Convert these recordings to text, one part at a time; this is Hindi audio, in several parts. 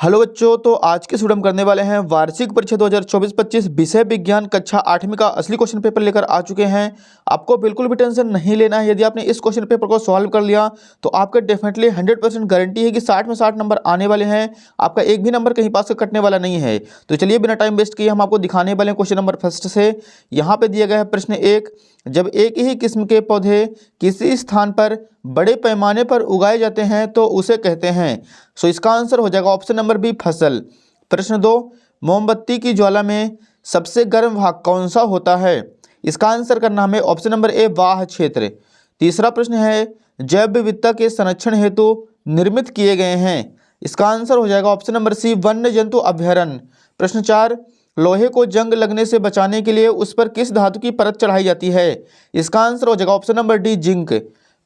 हेलो बच्चों, तो आज के स्टूडेंट करने वाले हैं वार्षिक परीक्षा 2024-25 विषय विज्ञान कक्षा 8वीं का असली क्वेश्चन पेपर लेकर आ चुके हैं। आपको बिल्कुल भी टेंशन नहीं लेना है। यदि आपने इस क्वेश्चन पेपर को सॉल्व कर लिया तो आपके डेफिनेटली 100% गारंटी है कि 60 में 60 नंबर आने वाले हैं। आपका एक भी नंबर कहीं पास से कटने वाला नहीं है। तो चलिए बिना टाइम वेस्ट किए हम आपको दिखाने वाले हैं क्वेश्चन नंबर फर्स्ट से। यहाँ पे दिया गया है प्रश्न 1, जब एक ही किस्म के पौधे किसी स्थान पर बड़े पैमाने पर उगाए जाते हैं तो उसे कहते हैं। सो इसका आंसर हो जाएगा ऑप्शन नंबर बी, फसल। प्रश्न 2, मोमबत्ती की ज्वाला में सबसे गर्म भाग कौन सा होता है? इसका आंसर करना हमें ऑप्शन नंबर ए, वाह क्षेत्र। तीसरा प्रश्न है, जैव विविधता के संरक्षण हेतु निर्मित किए गए हैं। इसका आंसर हो जाएगा ऑप्शन नंबर सी, वन्य जंतु अभयारण्य। प्रश्न 4, लोहे को जंग लगने से बचाने के लिए उस पर किस धातु की परत चढ़ाई जाती है? इसका आंसर हो जाएगा ऑप्शन नंबर डी, जिंक।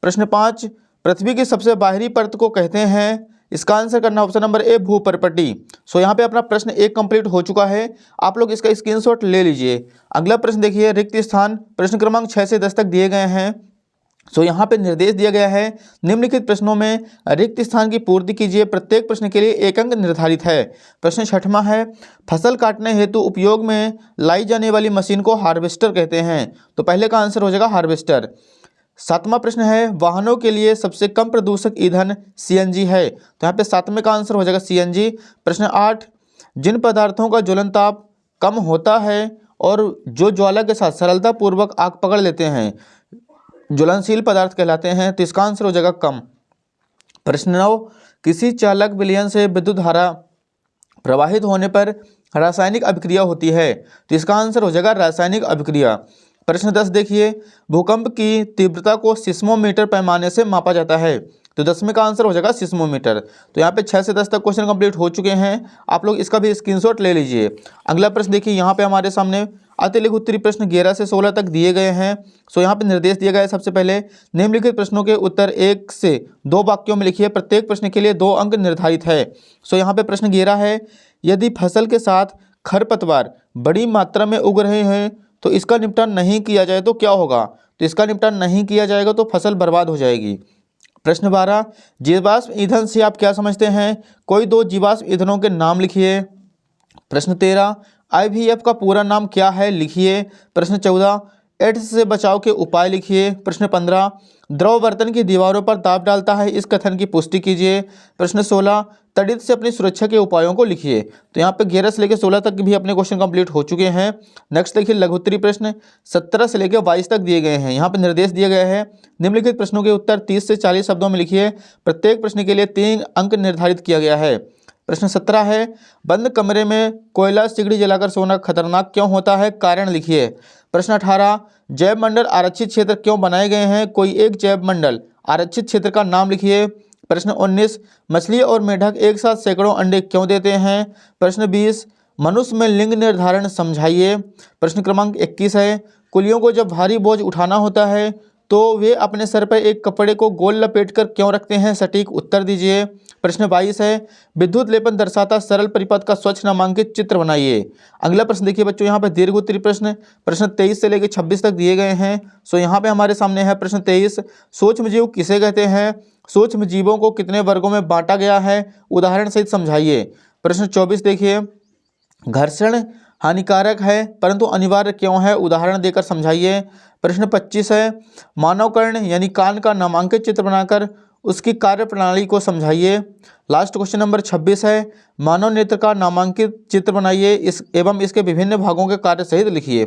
प्रश्न 5, पृथ्वी की सबसे बाहरी परत को कहते हैं। इसका आंसर करना ऑप्शन नंबर ए, भूपर्पटी। सो यहाँ पे अपना प्रश्न 1 कंप्लीट हो चुका है। आप लोग इसका स्क्रीनशॉट ले लीजिए। अगला प्रश्न देखिए, रिक्त स्थान प्रश्न क्रमांक 6 से 10 तक दिए गए हैं। सो यहाँ पे निर्देश दिया गया है, निम्नलिखित प्रश्नों में रिक्त स्थान की पूर्ति कीजिए। प्रत्येक प्रश्न के लिए 1 अंक निर्धारित है। प्रश्न 6वां है, फसल काटने हेतु उपयोग में लाई जाने वाली मशीन को हार्वेस्टर कहते हैं। तो पहले का आंसर हो जाएगा हार्वेस्टर। 7वां प्रश्न है, वाहनों के लिए सबसे कम प्रदूषक ईंधन सीएनजी है। तो यहाँ पे 7वें का आंसर हो जाएगा सीएनजी। प्रश्न 8, जिन पदार्थों का ज्वलन ताप कम होता है और जो ज्वाला के साथ सरलतापूर्वक आग पकड़ लेते हैं, ज्वलनशील पदार्थ कहलाते हैं। तो इसका आंसर हो जाएगा कम। प्रश्न 9, किसी चालक विलयन से विद्युत धारा प्रवाहित होने पर रासायनिक अभिक्रिया होती है। तो इसका आंसर हो जाएगा रासायनिक अभिक्रिया। प्रश्न 10 देखिए, भूकंप की तीव्रता को सिस्मोमीटर पैमाने से मापा जाता है। तो 10वें का आंसर हो जाएगा सिस्मोमीटर। तो यहाँ पे 6 से 10 तक क्वेश्चन कंप्लीट हो चुके हैं। आप लोग इसका भी स्क्रीनशॉट ले लीजिए। अगला प्रश्न देखिए, यहाँ पे हमारे सामने अतिलिखित उत्तरीय प्रश्न 11 से 16 तक दिए गए हैं। सो यहाँ पे निर्देश दिया गया है, सबसे पहले निम्नलिखित प्रश्नों के उत्तर 1 से 2 वाक्यों में लिखिए। प्रत्येक प्रश्न के लिए 2 अंक निर्धारित है। सो यहाँ पे प्रश्न 11 है, यदि फसल के साथ खरपतवार बड़ी मात्रा में उग रहे हैं तो इसका निपटान नहीं किया जाए तो क्या होगा? तो इसका निपटान नहीं किया जाएगा तो फसल बर्बाद हो जाएगी। प्रश्न 12, जीवाश्म ईंधन से आप क्या समझते हैं? कोई 2 जीवाश्म ईंधनों के नाम लिखिए। प्रश्न 13, आईवीएफ का पूरा नाम क्या है? लिखिए। प्रश्न 14, एड्स से बचाव के उपाय लिखिए। प्रश्न 15, द्रव बर्तन की दीवारों पर दाब डालता है, इस कथन की पुष्टि कीजिए। प्रश्न 16, तड़ित से अपनी सुरक्षा के उपायों को लिखिए। तो यहाँ पे 11 से लेकर 16 तक भी अपने क्वेश्चन कंप्लीट हो चुके हैं। नेक्स्ट देखिए, लघु उत्तरीय प्रश्न 17 से लेकर 22 तक दिए गए हैं। यहाँ पे निर्देश दिया गया है, निम्नलिखित प्रश्नों के उत्तर 30 से 40 शब्दों में लिखिए। प्रत्येक प्रश्न के लिए 3 अंक निर्धारित किया गया है। प्रश्न 17 है, बंद कमरे में कोयला सिगड़ी जलाकर सोना खतरनाक क्यों होता है? कारण लिखिए। प्रश्न 18, जैव मंडल आरक्षित क्षेत्र क्यों बनाए गए हैं? कोई एक जैव मंडल आरक्षित क्षेत्र का नाम लिखिए। प्रश्न 19, मछली और मेढक एक साथ सैकड़ों अंडे क्यों देते हैं? प्रश्न 20, मनुष्य में लिंग निर्धारण समझाइए। प्रश्न क्रमांक 21 है, कुलियों को जब भारी बोझ उठाना होता है तो वे अपने सर पर एक कपड़े को गोल लपेटकर क्यों रखते हैं? सटीक उत्तर दीजिए। प्रश्न 22 है, विद्युत लेपन दर्शाता सरल परिपथ का स्वच्छ नामांकित चित्र बनाइए। अगला प्रश्न देखिए बच्चों, यहाँ पे दीर्घ उत्तरीय प्रश्न 23 से लेकर 26 तक दिए गए हैं। सो यहाँ पे हमारे सामने है प्रश्न 23, सूक्ष्मजीव किसे कहते हैं? सूक्ष्म जीवों को कितने वर्गों में बांटा गया है? उदाहरण सहित समझाइए। प्रश्न 24 देखिए, घर्षण हानिकारक है परंतु अनिवार्य क्यों है? उदाहरण देकर समझाइए। प्रश्न 25 है, मानव कर्ण यानी कान का नामांकित चित्र बनाकर उसकी कार्य प्रणाली को समझाइए। लास्ट क्वेश्चन नंबर 26 है, मानव नेत्र का नामांकित चित्र बनाइए एवं इसके विभिन्न भागों के कार्य सहित लिखिए।